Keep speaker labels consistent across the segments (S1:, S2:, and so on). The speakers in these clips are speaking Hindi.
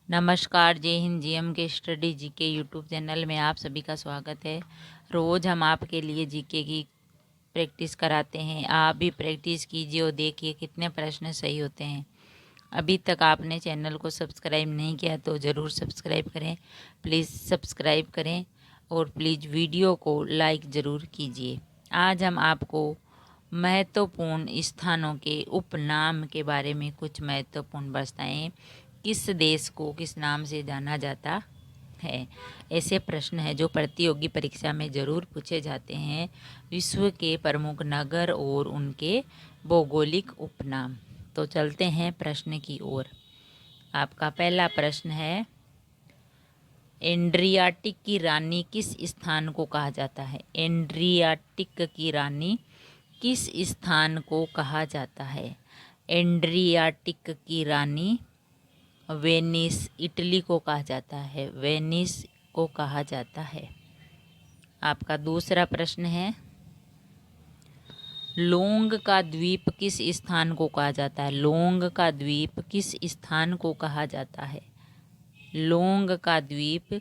S1: नमस्कार, जय हिंद। जीएम के स्टडी जीके यूट्यूब चैनल में आप सभी का स्वागत है। रोज़ हम आपके लिए जीके की प्रैक्टिस कराते हैं। आप भी प्रैक्टिस कीजिए और देखिए कितने प्रश्न सही होते हैं। अभी तक आपने चैनल को सब्सक्राइब नहीं किया तो ज़रूर सब्सक्राइब करें। प्लीज़ सब्सक्राइब करें और प्लीज़ वीडियो को लाइक ज़रूर कीजिए। आज हम आपको महत्वपूर्ण स्थानों के उपनाम के बारे में कुछ महत्वपूर्ण बताएं। किस देश को किस नाम से जाना जाता है? ऐसे प्रश्न हैं जो प्रतियोगी परीक्षा में ज़रूर पूछे जाते हैं। विश्व के प्रमुख नगर और उनके भौगोलिक उपनाम। तो चलते हैं प्रश्न की ओर। आपका पहला प्रश्न है, एड्रियाटिक की रानी किस स्थान को कहा जाता है? एड्रियाटिक की रानी किस स्थान को कहा जाता है? एड्रियाटिक की रानी वेनिस, इटली को कहा जाता है। वेनिस को कहा जाता है। आपका दूसरा प्रश्न है, लोंग का द्वीप किस स्थान को कहा जाता है? लोंग का द्वीप किस स्थान को कहा जाता है? लोंग का द्वीप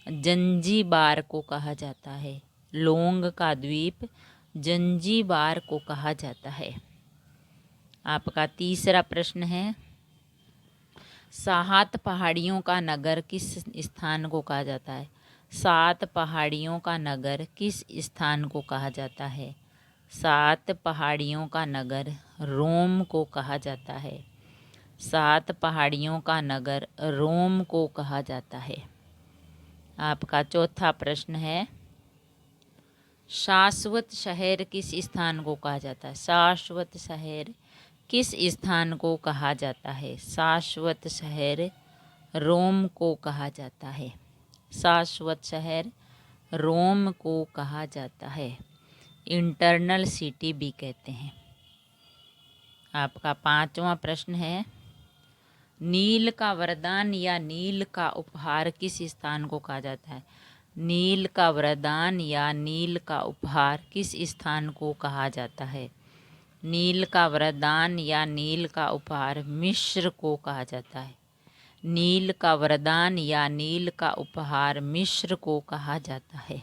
S1: जंजीबार को कहा जाता है। लोंग का द्वीप जंजीबार को कहा जाता है। आपका तीसरा प्रश्न है, सात पहाड़ियों का नगर किस स्थान को कहा जाता है? सात पहाड़ियों का नगर किस स्थान को कहा जाता है? सात पहाड़ियों का नगर रोम को कहा जाता है। सात पहाड़ियों का नगर रोम को कहा जाता है। आपका चौथा प्रश्न है, शाश्वत शहर किस स्थान को कहा जाता है? शाश्वत शहर किस स्थान को कहा जाता है? शाश्वत शहर रोम को कहा जाता है। शाश्वत शहर रोम को कहा जाता है। इंटरनल सिटी भी कहते हैं। आपका पांचवा प्रश्न है, नील का वरदान या नील का उपहार किस स्थान को कहा जाता है? नील का वरदान या नील का उपहार किस स्थान को कहा जाता है? नील का वरदान या नील का उपहार मिस्र को कहा जाता है। नील का वरदान या नील का उपहार मिस्र को कहा जाता है।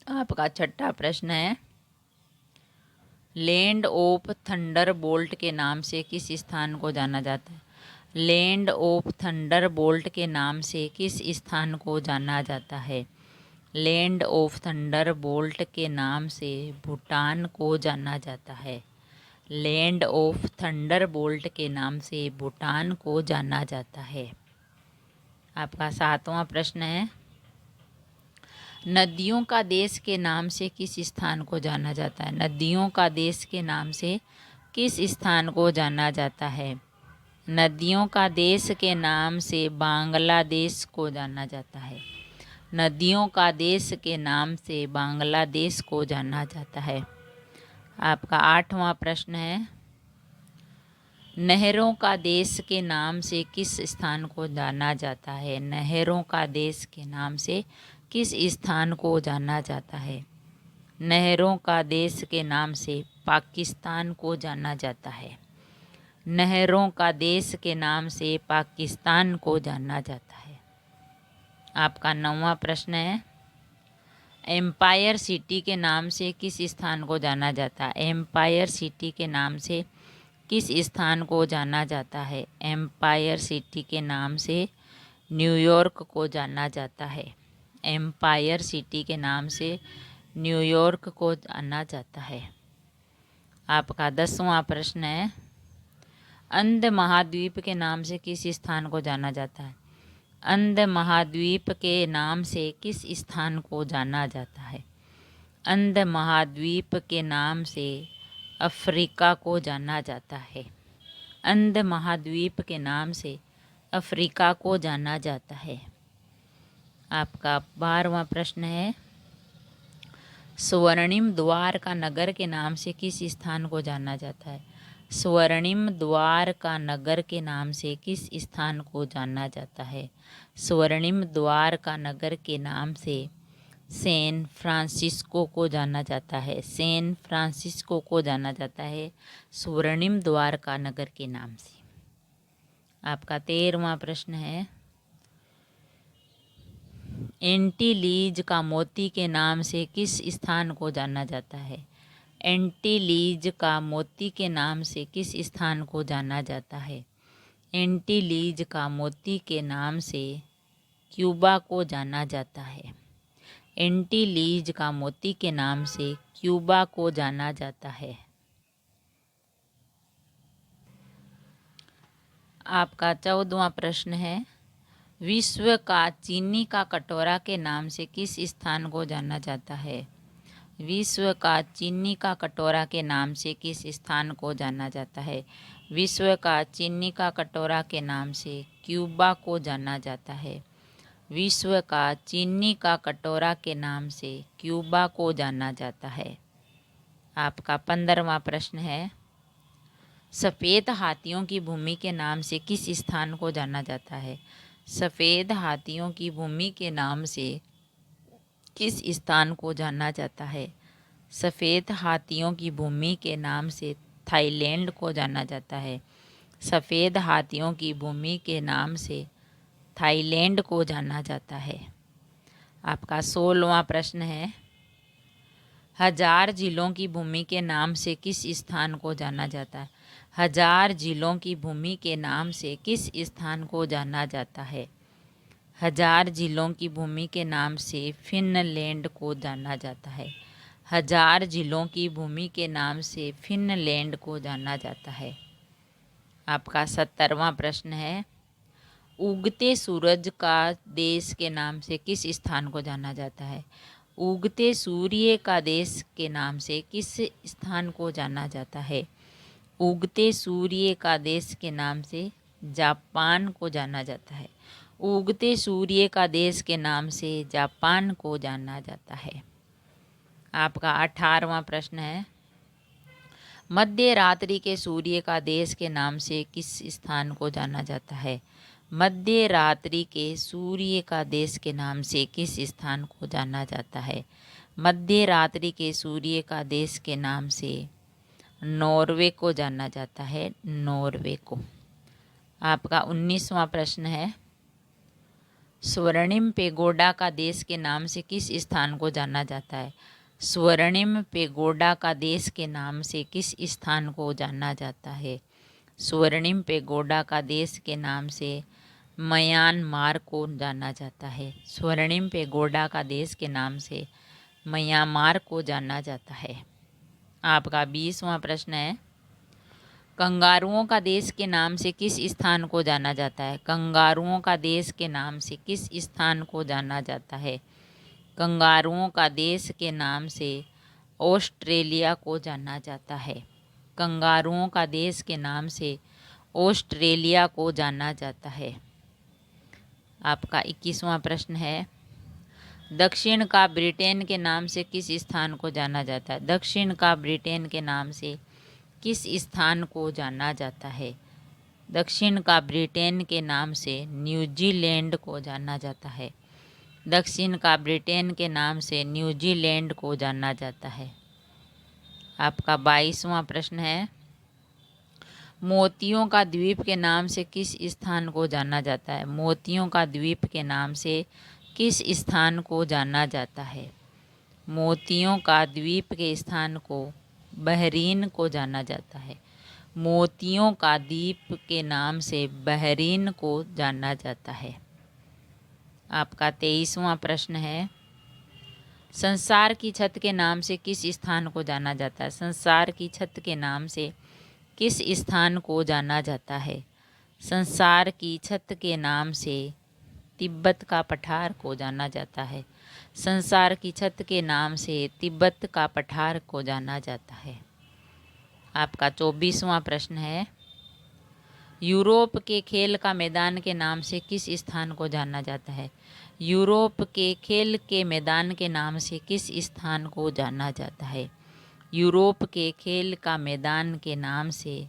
S1: आपका छठा प्रश्न है, लैंड ऑफ थंडरबोल्ट के नाम से किस स्थान को जाना जाता है? लैंड ऑफ थंडरबोल्ट के नाम से किस स्थान को जाना जाता है? लैंड ऑफ थंडरबोल्ट के नाम से भूटान को जाना जाता है। लैंड ऑफ थंडरबोल्ट के नाम से भूटान को जाना जाता है। आपका सातवां प्रश्न है, नदियों का देश के नाम से किस स्थान को जाना जाता है? नदियों का देश के नाम से किस स्थान को जाना जाता है? नदियों का देश के नाम से बांग्लादेश को जाना जाता है। नदियों का देश के नाम से बांग्लादेश को जाना जाता है। आपका आठवां प्रश्न है, नहरों का देश के नाम से किस स्थान को जाना जाता है? नहरों का देश के नाम से किस स्थान को जाना जाता है? नहरों का देश के नाम से पाकिस्तान को जाना जाता है। नहरों का देश के नाम से पाकिस्तान को जाना जाता है। आपका नौवां प्रश्न है, एम्पायर सिटी के नाम से किस स्थान को जाना जाता है? एम्पायर सिटी के नाम से किस स्थान को जाना जाता है? एम्पायर सिटी के नाम से न्यूयॉर्क को जाना जाता है। एम्पायर सिटी के नाम से न्यूयॉर्क को जाना जाता है। आपका 10वां प्रश्न है, अंध महाद्वीप के नाम से किस स्थान को जाना जाता है? अंध महाद्वीप के नाम से किस स्थान को जाना जाता है? अंध महाद्वीप के नाम से अफ्रीका को जाना जाता है। अंध महाद्वीप के नाम से अफ्रीका को जाना जाता है। आपका 12वां प्रश्न है, स्वर्णिम द्वार का नगर के नाम से किस स्थान को जाना जाता है? स्वर्णिम द्वार का नगर के नाम से किस स्थान को जाना जाता है? स्वर्णिम द्वार का नगर के नाम से सैन फ्रांसिस्को को जाना जाता है। सैन फ्रांसिस्को को जाना जाता है स्वर्णिम द्वार का नगर के नाम से। आपका 13वां प्रश्न है, एंटीलीज का मोती के नाम से किस स्थान को जाना जाता है? एंटीलीज का मोती के नाम से किस स्थान को जाना जाता है? एंटीलीज का मोती के नाम से क्यूबा को जाना जाता है। एंटीलीज का मोती के नाम से क्यूबा को जाना जाता है। आपका 14वां प्रश्न है, विश्व का चीनी का कटोरा के नाम से किस स्थान को जाना जाता है? विश्व का चीनी का कटोरा के नाम से किस स्थान को जाना जाता है? विश्व का चीनी का कटोरा के नाम से क्यूबा को जाना जाता है। विश्व का चीनी का कटोरा के नाम से क्यूबा को जाना जाता है। आपका 15वां प्रश्न है, सफ़ेद हाथियों की भूमि के नाम से किस स्थान को जाना जाता है? सफ़ेद हाथियों की भूमि के नाम से किस स्थान को जाना जाता है? सफ़ेद हाथियों की भूमि के नाम से थाईलैंड को जाना जाता है। सफ़ेद हाथियों की भूमि के नाम से थाईलैंड को जाना जाता है। आपका 16वां प्रश्न है, हजार जिलों की भूमि के नाम से किस स्थान को जाना जाता है? हजार जिलों की भूमि के नाम से किस स्थान को जाना जाता है? हजार जिलों की भूमि के नाम से फिनलैंड को जाना जाता है। हजार जिलों की भूमि के नाम से फिनलैंड को जाना जाता है। आपका 17वां प्रश्न है, उगते सूरज का देश के नाम से किस स्थान को जाना जाता है? उगते सूर्य का देश के नाम से किस स्थान को जाना जाता है? उगते सूर्य का देश के नाम से जापान को जाना जाता है। उगते सूर्य का देश के नाम से जापान को जाना जाता है। आपका 18वां प्रश्न है, मध्य रात्रि के सूर्य का देश के नाम से किस स्थान को जाना जाता है? मध्य रात्रि के सूर्य का देश के नाम से किस स्थान को जाना जाता है? मध्य रात्रि के सूर्य का देश के नाम से नॉर्वे को जाना जाता है। नॉर्वे को। आपका 19वां प्रश्न है, स्वर्णिम पेगोडा का देश के नाम से किस स्थान को जाना जाता है? स्वर्णिम पेगोडा का देश के नाम से किस स्थान को जाना जाता है? स्वर्णिम पेगोडा का देश के नाम से म्यांमार को जाना जाता है। स्वर्णिम पेगोडा का देश के नाम से म्यांमार को जाना जाता है। आपका 20वां प्रश्न है, कंगारुओं का देश के नाम से किस स्थान को जाना जाता है? कंगारुओं का देश के नाम से किस स्थान को जाना जाता है? कंगारुओं का देश के नाम से ऑस्ट्रेलिया को जाना जाता है। कंगारुओं का देश के नाम से ऑस्ट्रेलिया को जाना जाता है। आपका 21वां प्रश्न है, दक्षिण का ब्रिटेन के नाम से किस स्थान को जाना जाता है? दक्षिण का ब्रिटेन के नाम से किस स्थान को जाना जाता है? दक्षिण का ब्रिटेन के नाम से न्यूजीलैंड को जाना जाता है। दक्षिण का ब्रिटेन के नाम से न्यूजीलैंड को जाना जाता है। आपका 22वां प्रश्न है, मोतियों का द्वीप के नाम से किस स्थान को जाना जाता है? मोतियों का द्वीप के नाम से किस स्थान को जाना जाता है? मोतियों का द्वीप के स्थान को बहरीन को जाना जाता है। मोतियों का द्वीप के नाम से बहरीन को जाना जाता है। आपका 23वां प्रश्न है, संसार की छत के नाम से किस स्थान को जाना जाता है? संसार की छत के नाम से किस स्थान को जाना जाता है? संसार की छत के नाम से तिब्बत का पठार को जाना जाता है। संसार की छत के नाम से तिब्बत का पठार को जाना जाता है। आपका 24वां प्रश्न है, यूरोप के खेल का मैदान के नाम से किस स्थान को जाना जाता है? यूरोप के खेल के मैदान के नाम से किस स्थान को जाना जाता है? यूरोप के खेल का मैदान के नाम से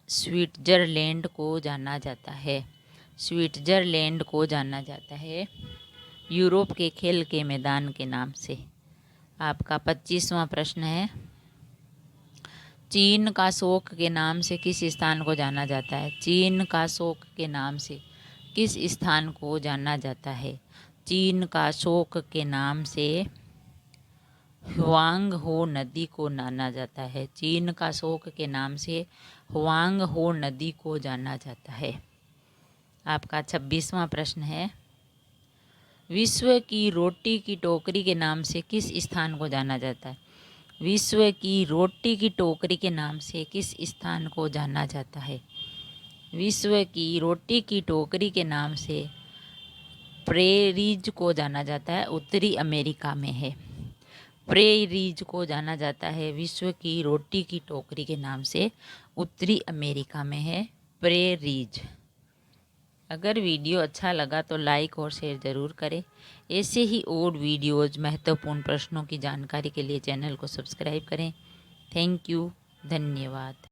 S1: स्विट्जरलैंड को जाना जाता है। स्विट्जरलैंड को जाना जाता है यूरोप के खेल के मैदान के नाम से। आपका 25वां प्रश्न है, चीन का शोक के नाम से किस स्थान को जाना जाता है? चीन का शोक के नाम से किस स्थान को जाना जाता है? चीन का शोक के नाम से हुआंग हो नदी को जाना जाता है। चीन का शोक के नाम से हुआंग हो नदी को जाना जाता है। आपका 26वां प्रश्न है, विश्व की रोटी की टोकरी के नाम से किस स्थान को जाना जाता है? विश्व की रोटी की टोकरी के नाम से किस स्थान को जाना जाता है? विश्व की रोटी की टोकरी के नाम से प्रेरीज को जाना जाता है, उत्तरी अमेरिका में है। प्रेरीज को जाना जाता है विश्व की रोटी की टोकरी के नाम से, उत्तरी अमेरिका में है प्रेरीज। अगर वीडियो अच्छा लगा तो लाइक और शेयर ज़रूर करें। ऐसे ही और वीडियोज़ महत्वपूर्ण प्रश्नों की जानकारी के लिए चैनल को सब्सक्राइब करें। थैंक यू, धन्यवाद।